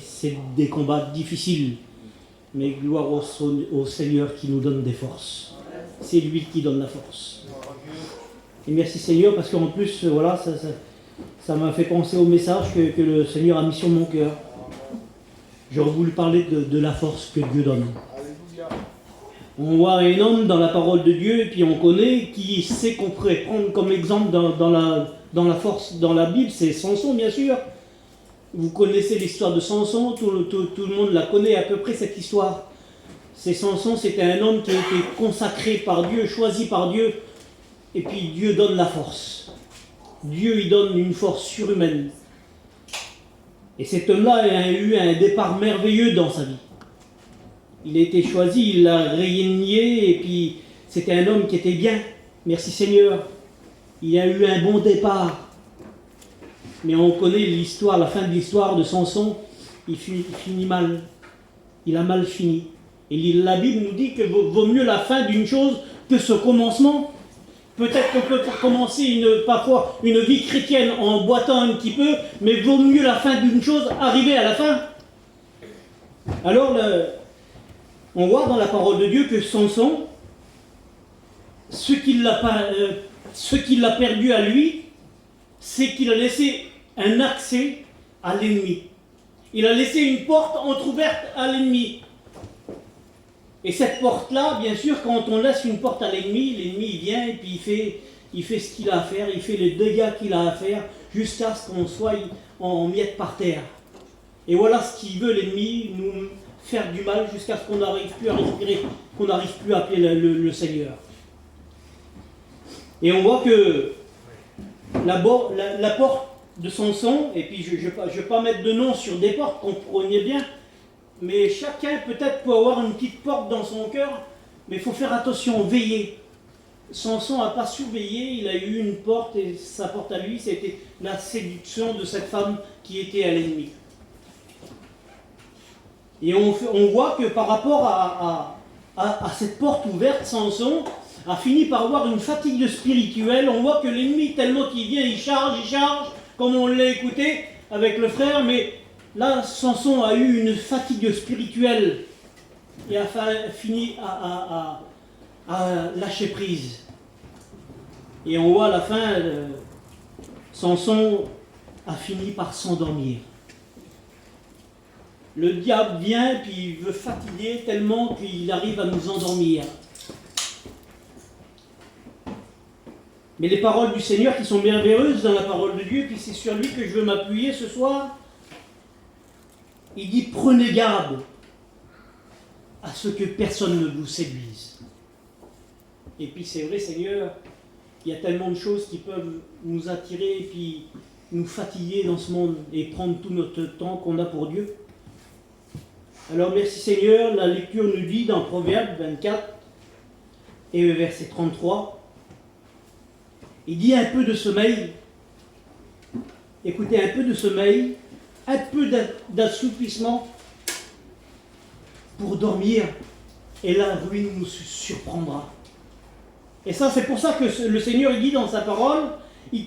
c'est des combats difficiles. Mais gloire au Seigneur qui nous donne des forces. C'est lui qui donne la force. Et merci Seigneur, parce qu'en plus, voilà, ça m'a fait penser au message que le Seigneur a mis sur mon cœur. J'aurais voulu parler de la force que Dieu donne. On voit un homme dans la parole de Dieu, et puis on connaît, qui sait qu'on pourrait prendre comme exemple dans la force, dans la Bible, c'est Samson, bien sûr. Vous connaissez l'histoire de Samson, tout le monde la connaît à peu près, cette histoire. C'est Samson, c'était un homme qui a été consacré par Dieu, choisi par Dieu, et puis Dieu donne la force. Dieu lui donne une force surhumaine. Et cet homme-là a eu un départ merveilleux dans sa vie. Il a été choisi, il l'a régné, et puis c'était un homme qui était bien. Merci Seigneur. Il a eu un bon départ. Mais on connaît l'histoire, la fin de l'histoire de Samson, il finit mal. Il a mal fini. Et la Bible nous dit que vaut mieux la fin d'une chose que ce commencement. Peut-être qu'on peut commencer parfois une vie chrétienne en boitant un petit peu, mais vaut mieux la fin d'une chose arriver à la fin. Alors, on voit dans la parole de Dieu que Samson, ce qu'il a perdu à lui, c'est qu'il a laissé un accès à l'ennemi. Il a laissé une porte entrouverte à l'ennemi. Et cette porte-là, bien sûr, quand on laisse une porte à l'ennemi il vient et puis il fait ce qu'il a à faire, il fait les dégâts qu'il a à faire, jusqu'à ce qu'on soit en miettes par terre. Et voilà ce qu'il veut, l'ennemi, nous faire du mal jusqu'à ce qu'on n'arrive plus à respirer, qu'on n'arrive plus à appeler le Seigneur. Et on voit que la porte de Samson, et puis je ne vais pas mettre de nom sur des portes, comprenez bien, mais chacun peut-être peut avoir une petite porte dans son cœur, mais il faut faire attention, veiller. Samson n'a pas su veiller, il a eu une porte, et sa porte à lui, c'était la séduction de cette femme qui était à l'ennemi. Et on voit que par rapport à cette porte ouverte, Samson a fini par avoir une fatigue spirituelle. On voit que l'ennemi, tellement qu'il vient, il charge, comme on l'a écouté avec le frère, mais là, Samson a eu une fatigue spirituelle et a fini à lâcher prise. Et on voit à la fin, Samson a fini par s'endormir. Le diable vient puis il veut fatiguer tellement qu'il arrive à nous endormir. Mais les paroles du Seigneur qui sont merveilleuses dans la parole de Dieu, puis c'est sur lui que je veux m'appuyer ce soir. Il dit, prenez garde à ce que personne ne vous séduise. Et puis c'est vrai, Seigneur, il y a tellement de choses qui peuvent nous attirer et puis nous fatiguer dans ce monde et prendre tout notre temps qu'on a pour Dieu. Alors merci Seigneur, la lecture nous dit dans Proverbe 24 et verset 33, il dit un peu de sommeil, écoutez, un peu de sommeil, un peu d'assoupissement pour dormir et la ruine nous surprendra. Et ça, c'est pour ça que le Seigneur il dit dans sa parole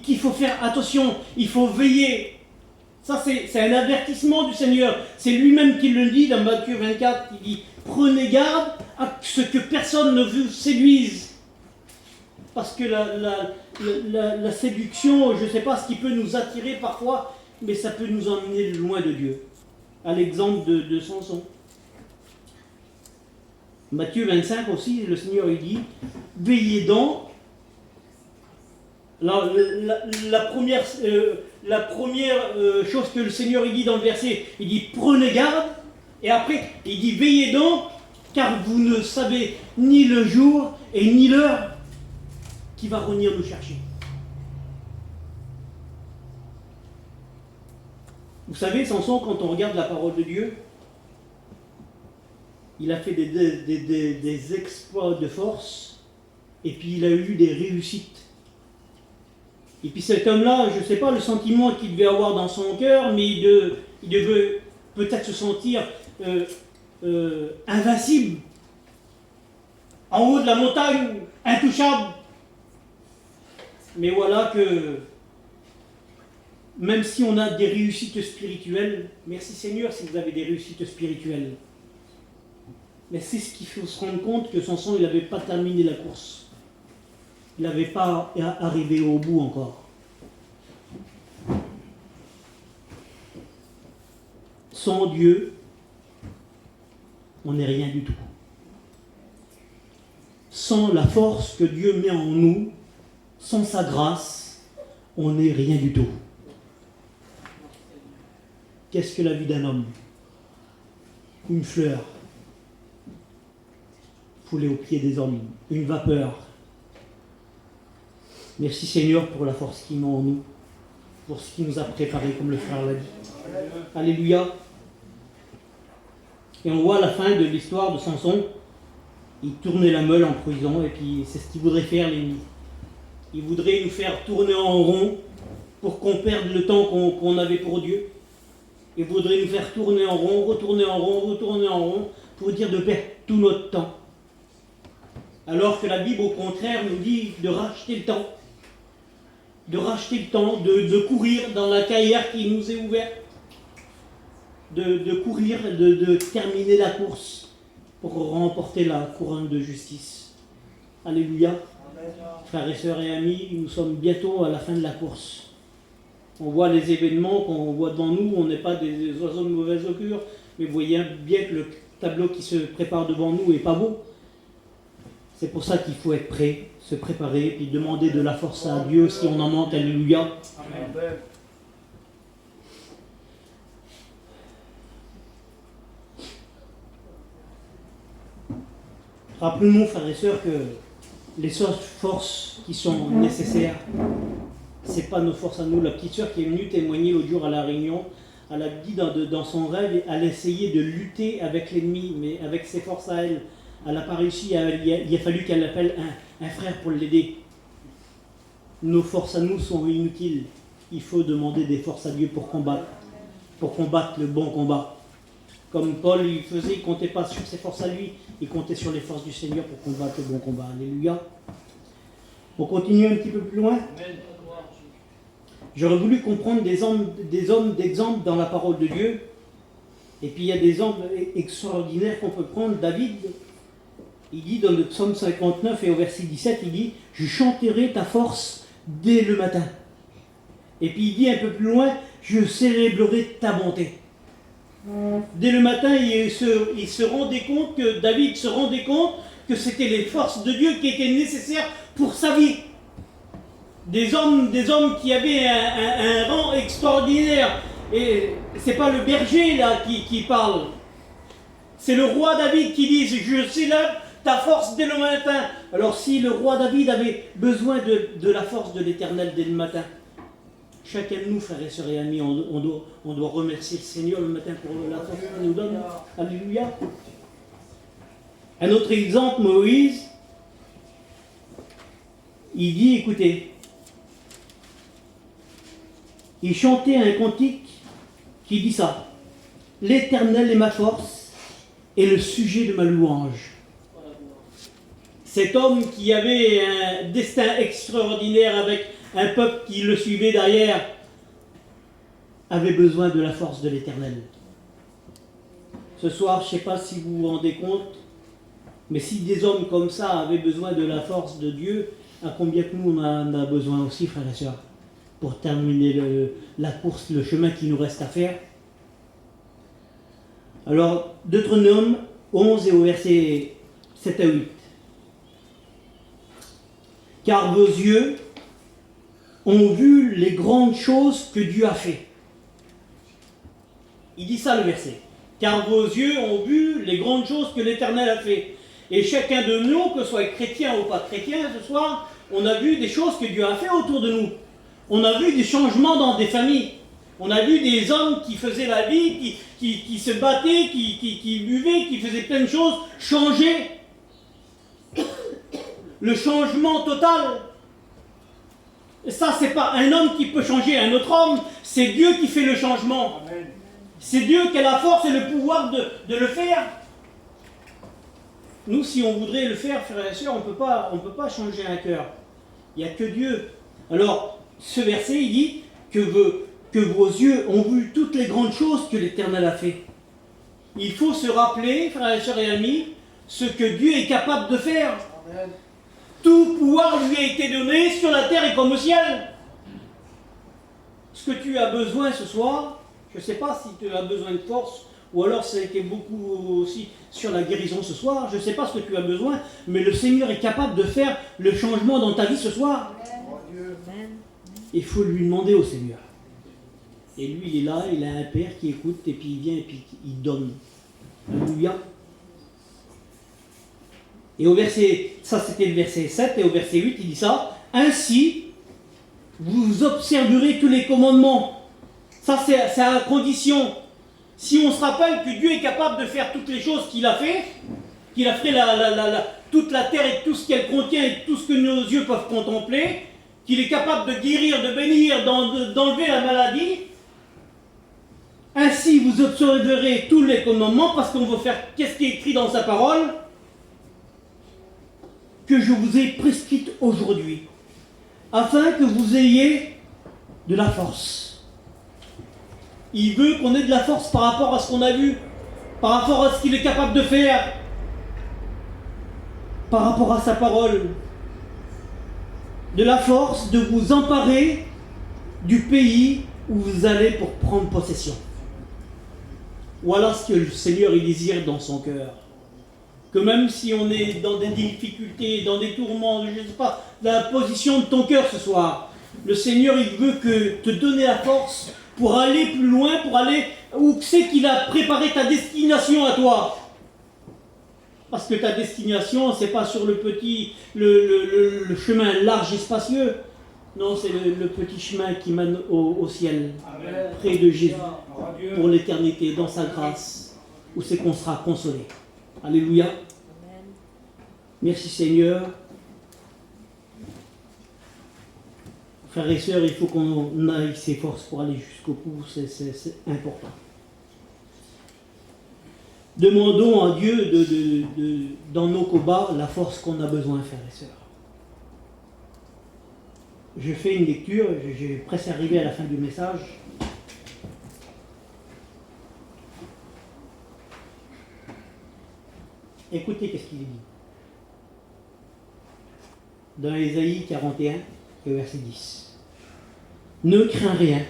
qu'il faut faire attention, il faut veiller. Ça, c'est un avertissement du Seigneur. C'est lui-même qui le dit dans Matthieu 24. Il dit, prenez garde à ce que personne ne vous séduise. Parce que la séduction, je ne sais pas ce qui peut nous attirer parfois, mais ça peut nous emmener loin de Dieu. À l'exemple de Samson. Matthieu 25 aussi, le Seigneur il dit, veillez donc. La première chose que le Seigneur il dit dans le verset, il dit prenez garde, et après il dit veillez donc, car vous ne savez ni le jour et ni l'heure qui va revenir nous chercher. Vous savez, Samson, quand on regarde la parole de Dieu, il a fait des exploits de force, et puis il a eu des réussites. Et puis cet homme-là, je ne sais pas le sentiment qu'il devait avoir dans son cœur, mais il devait peut-être se sentir invincible, en haut de la montagne, intouchable. Mais voilà que, même si on a des réussites spirituelles, merci Seigneur si vous avez des réussites spirituelles, mais c'est ce qu'il faut se rendre compte que Samson, il n'avait pas terminé la course. Il n'avait pas arrivé au bout encore. Sans Dieu, on n'est rien du tout. Sans la force que Dieu met en nous, sans sa grâce, on n'est rien du tout. Qu'est-ce que la vie d'un homme? Une fleur foulée aux pieds des hommes, une vapeur. Merci Seigneur pour la force qu'il met en nous, pour ce qu'il nous a préparé, comme le frère l'a dit. Alléluia. Et on voit la fin de l'histoire de Samson. Il tournait la meule en prison, et puis c'est ce qu'il voudrait faire, l'ennemi. Il voudrait nous faire tourner en rond pour qu'on perde le temps qu'on avait pour Dieu. Il voudrait nous faire tourner en rond, retourner en rond, retourner en rond, pour dire de perdre tout notre temps. Alors que la Bible, au contraire, nous dit de racheter le temps. De racheter le temps, de courir dans la carrière qui nous est ouverte. De courir, de terminer la course pour remporter la couronne de justice. Alléluia. Frères et sœurs et amis, nous sommes bientôt à la fin de la course. On voit les événements qu'on voit devant nous, on n'est pas des oiseaux de mauvaise augure, mais vous voyez bien que le tableau qui se prépare devant nous n'est pas beau. C'est pour ça qu'il faut être prêt, se préparer, puis demander de la force à Dieu si on en manque. Alléluia. Amen. Rappelons-nous, frères et sœurs, que les forces qui sont nécessaires, ce n'est pas nos forces à nous. La petite sœur qui est venue témoigner l'autre jour à la réunion, elle a dit dans son rêve, elle a essayé de lutter avec l'ennemi, mais avec ses forces à elle. Elle n'a pas réussi, il a fallu qu'elle appelle un frère pour l'aider. Nos forces à nous sont inutiles. Il faut demander des forces à Dieu pour combattre le bon combat. Comme Paul, il ne comptait pas sur ses forces à lui, il comptait sur les forces du Seigneur pour combattre le bon combat. Alléluia. On continue un petit peu plus loin. J'aurais voulu comprendre des hommes d'exemple dans la parole de Dieu. Et puis il y a des hommes extraordinaires qu'on peut prendre. David, il dit dans le psaume 59 et au verset 17, il dit « Je chanterai ta force dès le matin. » Et puis il dit un peu plus loin « Je célébrerai ta bonté. » Dès le matin, David se rendait compte que c'était les forces de Dieu qui étaient nécessaires pour sa vie. des hommes qui avaient un rang extraordinaire. Et c'est pas le berger là qui parle. C'est le roi David qui dit, je célèbre ta force dès le matin. Alors si le roi David avait besoin de la force de l'Éternel dès le matin, chacun de nous, frères et sœurs et amis, on doit remercier le Seigneur le matin pour la force qu'il nous donne. Alléluia. Un autre exemple, Moïse, il dit, écoutez, il chantait un cantique qui dit ça. L'Éternel est ma force et le sujet de ma louange. Cet homme qui avait un destin extraordinaire avec un peuple qui le suivait derrière avait besoin de la force de l'Éternel. Ce soir, je ne sais pas si vous vous rendez compte, mais si des hommes comme ça avaient besoin de la force de Dieu, à combien que nous on en a besoin aussi, frères et sœurs, pour terminer la course, le chemin qui nous reste à faire. Alors, Deutéronome 11 et au verset 7 à 8. Car vos yeux ont vu les grandes choses que Dieu a fait. Il dit ça le verset. Car vos yeux ont vu les grandes choses que l'Éternel a fait. Et chacun de nous, que ce soit chrétien ou pas chrétien, ce soir, on a vu des choses que Dieu a fait autour de nous. On a vu des changements dans des familles. On a vu des hommes qui faisaient la vie, qui se battaient, qui buvaient, qui faisaient plein de choses, changer. Le changement total. Et ça, c'est pas un homme qui peut changer un autre homme, c'est Dieu qui fait le changement. Amen. C'est Dieu qui a la force et le pouvoir de le faire. Nous, si on voudrait le faire, frères et sœurs, on peut pas changer un cœur. Il n'y a que Dieu. Alors, ce verset, il dit que vos yeux ont vu toutes les grandes choses que l'Éternel a fait. Il faut se rappeler, frères et sœurs et amis, ce que Dieu est capable de faire. Amen. Tout pouvoir lui a été donné sur la terre et comme au ciel. Ce que tu as besoin ce soir, je ne sais pas si tu as besoin de force, ou alors ça a été beaucoup aussi sur la guérison ce soir, je ne sais pas ce que tu as besoin, mais le Seigneur est capable de faire le changement dans ta vie ce soir. Amen. Il faut lui demander au Seigneur. Et lui, il est là, il a un Père qui écoute, et puis il vient, et puis il donne. Alléluia. Et au verset, ça c'était le verset 7, et au verset 8, il dit ça. Ainsi, vous observerez tous les commandements. Ça c'est à la condition. Si on se rappelle que Dieu est capable de faire toutes les choses qu'il a fait toute la terre et tout ce qu'elle contient et tout ce que nos yeux peuvent contempler, qu'il est capable de guérir, de bénir, d'enlever la maladie. Ainsi, vous observerez tous les commandements, parce qu'on veut faire qu'est-ce qui est écrit dans sa parole, que je vous ai prescrite aujourd'hui, afin que vous ayez de la force. Il veut qu'on ait de la force par rapport à ce qu'on a vu, par rapport à ce qu'il est capable de faire, par rapport à sa parole. De la force de vous emparer du pays où vous allez pour prendre possession. Voilà ce que le Seigneur il désire dans son cœur. Que même si on est dans des difficultés, dans des tourments, je ne sais pas, la position de ton cœur ce soir, le Seigneur il veut te donner la force pour aller plus loin, pour aller où c'est qu'il a préparé ta destination à toi. Parce que ta destination, c'est pas sur le chemin large et spacieux. Non, c'est le petit chemin qui mène au ciel, Amen. Près de Jésus, pour l'éternité, dans sa grâce, où c'est qu'on sera consolé. Alléluia. Amen. Merci Seigneur. Frères et sœurs, il faut qu'on aille ses forces pour aller jusqu'au bout, c'est important. Demandons à Dieu dans nos combats la force qu'on a besoin, frères et sœurs. Je fais une lecture, j'ai presque arrivé à la fin du message. Écoutez qu'est-ce qu'il dit. Dans Ésaïe 41, verset 10. Ne crains rien.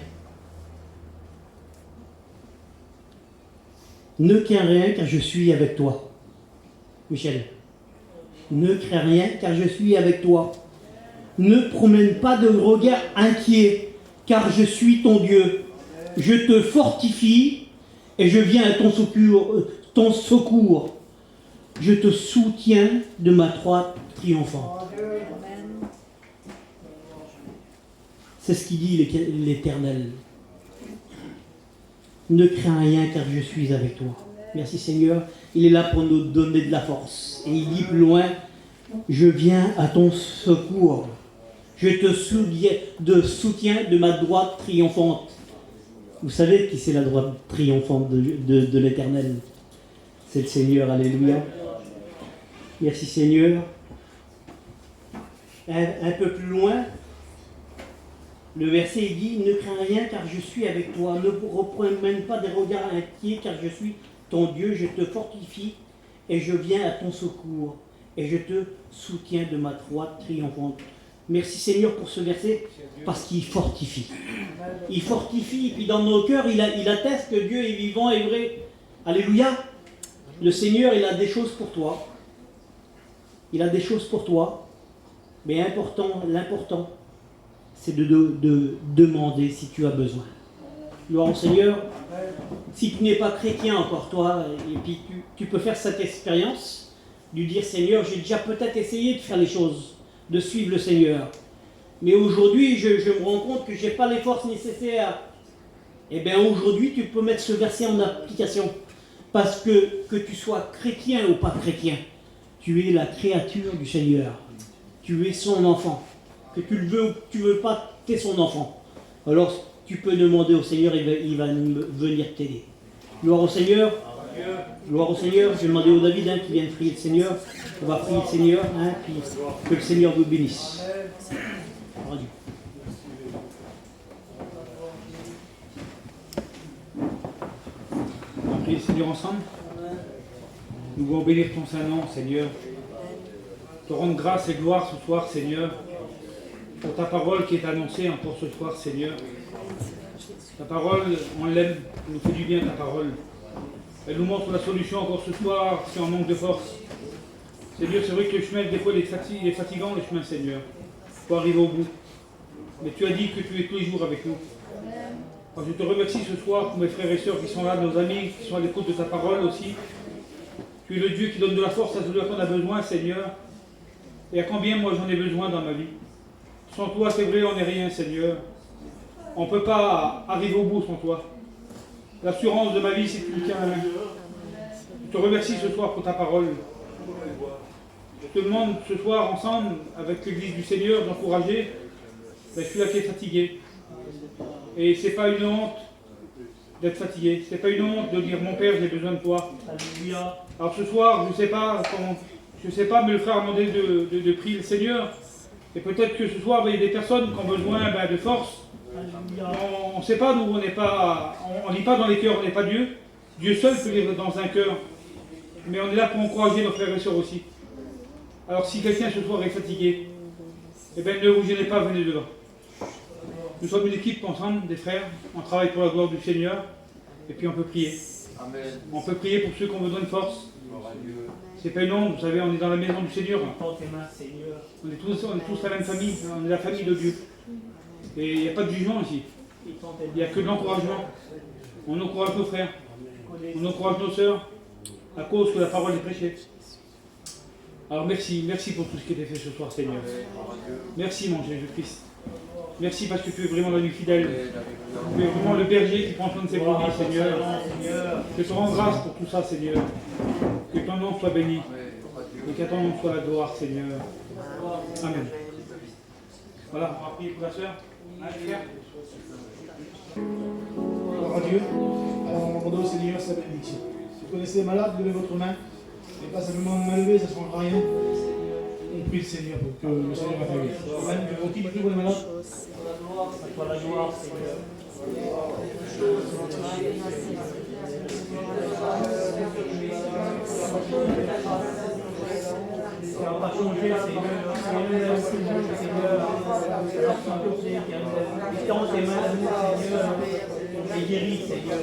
Ne crains rien car je suis avec toi. Michel. Ne crains rien car je suis avec toi. Ne promène pas de regard inquiet, car je suis ton Dieu. Je te fortifie et je viens à ton secours. Je te soutiens de ma droite triomphante. C'est ce qu'il dit l'Éternel. Ne crains rien car je suis avec toi. Merci Seigneur. Il est là pour nous donner de la force. Et il dit plus loin, je viens à ton secours. Je te soutiens de ma droite triomphante. Vous savez qui c'est la droite triomphante de l'Éternel? C'est le Seigneur. Alléluia. Merci Seigneur. Un peu plus loin, le verset dit, ne crains rien car je suis avec toi. Ne reprends pas des regards inquiets car je suis ton Dieu. Je te fortifie et je viens à ton secours. Et je te soutiens de ma droite triomphante. Merci Seigneur pour ce verset, parce qu'il fortifie. Il fortifie, et puis dans nos cœurs, il atteste que Dieu est vivant et vrai. Alléluia. Le Seigneur, il a des choses pour toi. Il a des choses pour toi. Mais l'important, c'est de demander si tu as besoin. Gloire au Seigneur. Si tu n'es pas chrétien encore, toi, et puis tu peux faire cette expérience, de dire Seigneur, j'ai déjà peut-être essayé de faire les choses, de suivre le Seigneur. Mais aujourd'hui, je me rends compte que je n'ai pas les forces nécessaires. Eh bien aujourd'hui, tu peux mettre ce verset en application. Parce que tu sois chrétien ou pas chrétien, tu es la créature du Seigneur. Tu es son enfant. Que tu le veux ou que tu ne veux pas, tu es son enfant. Alors tu peux demander au Seigneur, il va venir t'aider. Gloire au Seigneur. Gloire au Seigneur. Je vais demander au David qui vient de prier le Seigneur. On va prier le Seigneur, puis que le Seigneur vous bénisse. Radio. On va prier le Seigneur ensemble. Nous voulons bénir ton Saint-Nom, Seigneur. Te rendre grâce et gloire ce soir, Seigneur, pour ta parole qui est annoncée encore ce soir, Seigneur. Ta parole, on l'aime, elle nous fait du bien, ta parole. Elle nous montre la solution encore ce soir, si on manque de force. Seigneur, c'est vrai que le chemin, des fois, il est fatigant, le chemin, Seigneur, pour arriver au bout. Mais tu as dit que tu es tous les jours avec nous. Alors, je te remercie ce soir pour mes frères et sœurs qui sont là, nos amis, qui sont à l'écoute de ta parole aussi. Tu es le Dieu qui donne de la force à celui qu'on a besoin, Seigneur. Et à combien moi j'en ai besoin dans ma vie. Sans toi, c'est vrai, on n'est rien, Seigneur. On ne peut pas arriver au bout sans toi. L'assurance de ma vie, c'est que tu me tiens la main. Je te remercie ce soir pour ta parole. Je te demande ce soir, ensemble, avec l'Église du Seigneur, d'encourager. Je suis là qui est fatigué. Et c'est pas une honte d'être fatigué. C'est pas une honte de dire, mon Père, j'ai besoin de toi. Alléluia. Alors ce soir, je sais pas, mais le frère a demandé de prier le Seigneur. Et peut-être que ce soir, il y a des personnes qui ont besoin de force. On ne sait pas, nous, on n'est pas, on lit pas dans les cœurs, on n'est pas Dieu. Dieu seul peut lire dans un cœur. Mais on est là pour encourager nos frères et sœurs aussi. Alors si quelqu'un ce soir est fatigué, eh bien ne vous gênez pas, venez devant. Nous sommes une équipe ensemble, des frères, on travaille pour la gloire du Seigneur, et puis on peut prier. Amen. On peut prier pour ceux qui ont besoin de force. C'est pas une honte, vous savez, on est dans la maison du Seigneur. On est tous la même famille, on est la famille de Dieu. Et il n'y a pas de jugement ici. Il n'y a que de l'encouragement. On encourage nos frères, on encourage nos sœurs, à cause que la parole est prêchée. Alors merci pour tout ce qui a été fait ce soir, Seigneur. Merci mon Jésus-Christ. Merci parce que tu es vraiment l'ami fidèle. Tu es vraiment le berger qui prend soin de ses brebis, Seigneur. Je te rends grâce pour tout ça, Seigneur. Que ton nom soit béni. Et qu'à ton nom soit la gloire, Seigneur. Amen. Voilà, on va prier pour la sœur. Gloire à Dieu. Alors on va demander au Seigneur sa bénédiction. Si vous connaissez les malades, levez votre main. Et pas simplement main levée, ça ne changera rien. On prie le Seigneur pour que le Seigneur va faire vivre. Amen. Je continue de prier pour les malades. Pour la gloire, Seigneur. Ça va pas changer, Seigneur. Tends tes mains à nous, Seigneur. Et guéris, Seigneur.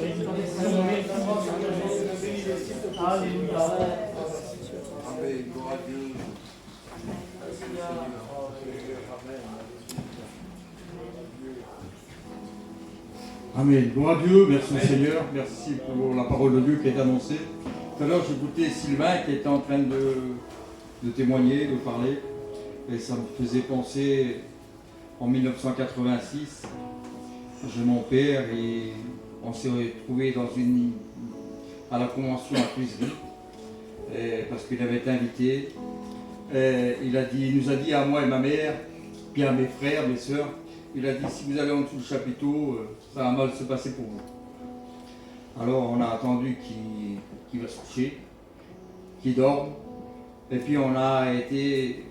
Alléluia. Amen. Gloire à Dieu. Amen. Gloire à Dieu, merci au Seigneur, merci pour la parole de Dieu qui est annoncée. Tout à l'heure, j'écoutais Sylvain qui était en train de témoigner, de parler, et ça me faisait penser en 1986. J'ai mon père et on s'est retrouvés à la convention à Cuisery, parce qu'il avait été invité. Il nous a dit à moi et ma mère, puis à mes frères, mes sœurs, il a dit si vous allez en dessous du chapiteau, ça va mal se passer pour vous. Alors on a attendu qu'il va se coucher, qu'il dorme, et puis on a été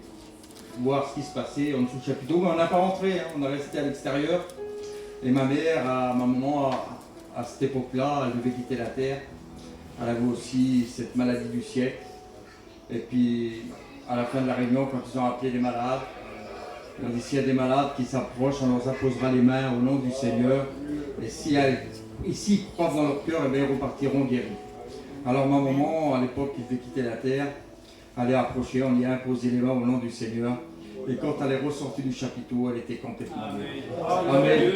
voir ce qui se passait en dessous du chapiteau, mais on n'a pas rentré, hein, on est resté à l'extérieur. Et ma maman, à cette époque-là, elle devait quitter la terre. Elle avait aussi cette maladie du siècle. Et puis, à la fin de la réunion, quand ils ont appelé les malades, ils ont dit s'il y a des malades qui s'approchent, on leur apposera les mains au nom du Seigneur. Et s'ils croient dans leur cœur, ils repartiront guéris. Alors ma maman, à l'époque, qui devait quitter la terre, elle est approchée, on y a imposé les mains au nom du Seigneur. Et quand elle est ressortie du chapiteau, elle était complètement guérie. Amen.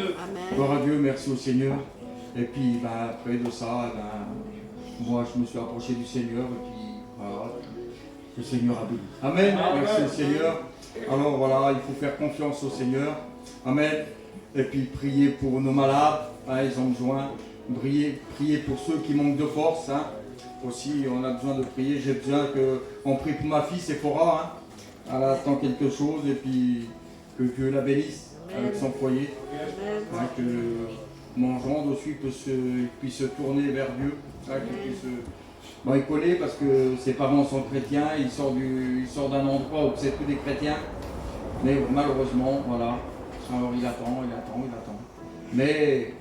Gloire à Dieu, merci au Seigneur. Et puis après de ça, moi je me suis approché du Seigneur et puis voilà, le Seigneur a béni. Amen. Merci au Seigneur. Alors voilà, il faut faire confiance au Seigneur. Amen. Et puis prier pour nos malades, hein, ils ont besoin. Prier pour ceux qui manquent de force. Hein. Aussi, on a besoin de prier. J'ai besoin qu'on prie pour ma fille, Sephora. Hein. Elle attend quelque chose et puis que Dieu la bénisse avec son foyer. Hein, que mon gendre aussi puisse se tourner vers Dieu. Hein, il connaît parce que ses parents sont chrétiens, il sort d'un endroit où c'est tous des chrétiens. Mais malheureusement, voilà. Alors il attend. Mais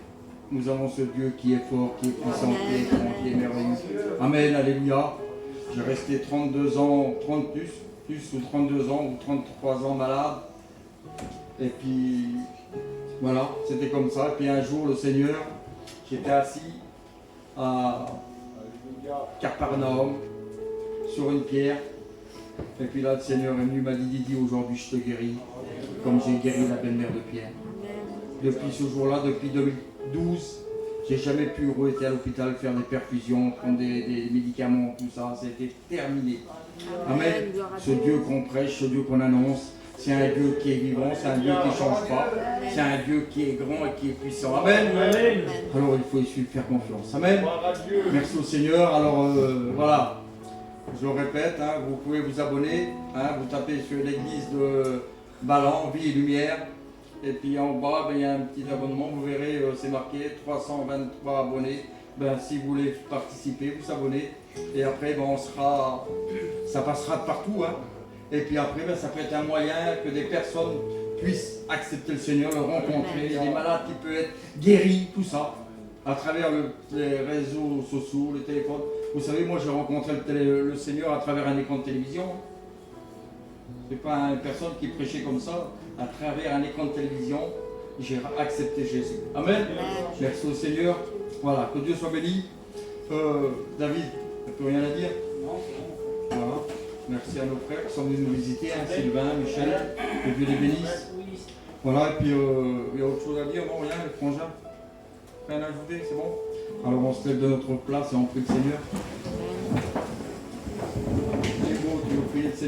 nous avons ce Dieu qui est fort, qui est puissant, qui est grand, qui est merveilleux. Amen, alléluia. J'ai resté 32 ans, 30 plus ou 32 ans ou 33 ans malade. Et puis voilà, c'était comme ça. Et puis un jour, le Seigneur, j'étais assis à Capernaum sur une pierre. Et puis là, le Seigneur est venu, m'a dit Didi, aujourd'hui je te guéris, comme j'ai guéri la belle-mère de Pierre. Depuis ce jour-là, depuis 2012, j'ai jamais pu être à l'hôpital faire des perfusions, prendre des médicaments, tout ça, c'était terminé. Amen. Ce Dieu qu'on prêche, ce Dieu qu'on annonce, c'est un Dieu qui est vivant, c'est un Dieu qui ne change pas, c'est un Dieu qui est grand et qui est puissant. Amen. Alors il faut y suivre, faire confiance. Amen. Merci au Seigneur. Alors voilà, je le répète, hein, vous pouvez vous abonner, hein, vous tapez sur l'église de Ballan, Vie et Lumière. Et puis en bas, il y a un petit abonnement, vous verrez, c'est marqué 323 abonnés. Si vous voulez participer, vous abonnez. Et après, ça passera de partout. Hein. Et puis après, ça peut être un moyen que des personnes puissent accepter le Seigneur, le rencontrer, des malades qui peuvent être guéris, tout ça, à travers les réseaux sociaux, les téléphones. Vous savez, moi j'ai rencontré le Seigneur à travers un écran de télévision. C'est pas une personne qui prêchait comme ça. À travers un écran de télévision, j'ai accepté Jésus. Amen. Merci au Seigneur. Voilà, que Dieu soit béni. David, tu n'as plus rien à dire? Non. Voilà. Merci à nos frères qui sont venus nous visiter, hein, Sylvain, Michel, que Dieu les bénisse. Voilà, et puis il y a autre chose à dire? Non, rien, les frangins. Rien à ajouter, c'est bon? Alors on se lève de notre place et on prie le Seigneur.